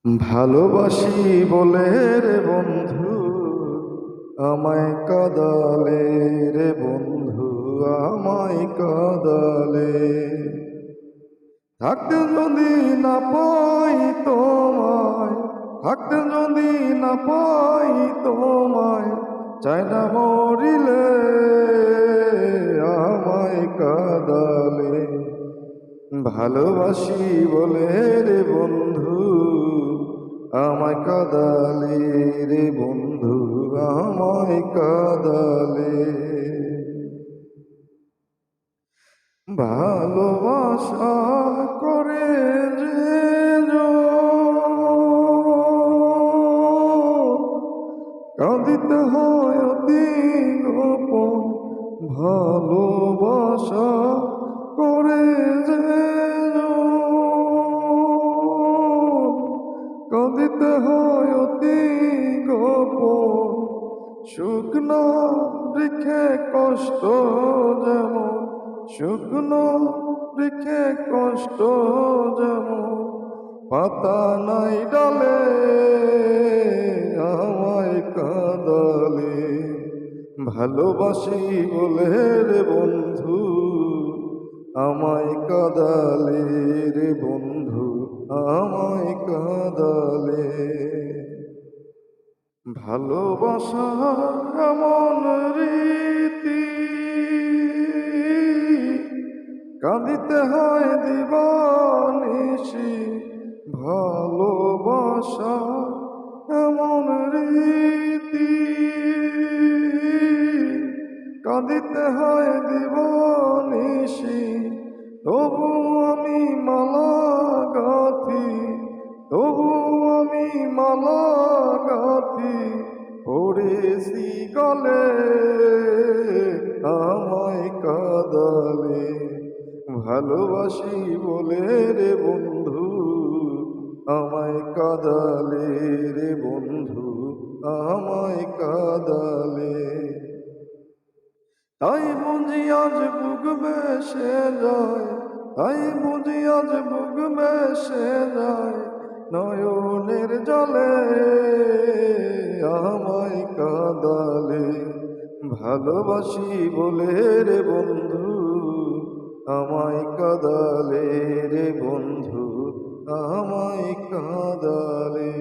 ভালোবাসি বলে রে বন্ধু আমায় কাঁদালে রে বন্ধু আমায় কাঁদালে। থাকতে যদি না পাই তোমায়, থাকতে যদি না পাই তোমায়, চাই না মরিলে আমায় কাঁদালে। ভালোবাসি বলে রে বন্ধু আমায় কাঁদালে রে বন্ধু আমায় কাঁদালে। ভালোবাসা করে যে কাঁদিতে হয় অতি গোপন। ভালোবাসা করে যে কাঁদিতে হয় অতি গোপন। শুকনো বৃক্ষে কষ্ট যেমন, শুকনো বৃক্ষে কষ্ট যেমন, পাতা নাই ডালে আমায় কাঁদালে। ভালোবাসি বলে রে বন্ধু আমায় কাঁদালে রে বন্ধু আমায় কাঁদালে। ভালোবাসা এমন রীতি কাঁদিতে হয় দিবানিশি। ভালোবাসা এমন রীতি কাঁদিতে হয় দিবানিশি। তবু আমি মালা গাথি, তবু আমি মালা গাথি, পড়েছি গলে আমায় কাঁদালে। ভালোবাসি বলে রে বন্ধু আমায় কাঁদালে রে বন্ধু আমায় কাঁদালে। তাই বুঝি আজ বুক বেসে যায়, তাই বুঝি আজ বুক বেসে যায়, নয়নের জলে আমায় কাঁদালে। ভালোবাসি বলে রে বন্ধু আমায় কাঁদালে রে বন্ধু আমায় কাঁদালে।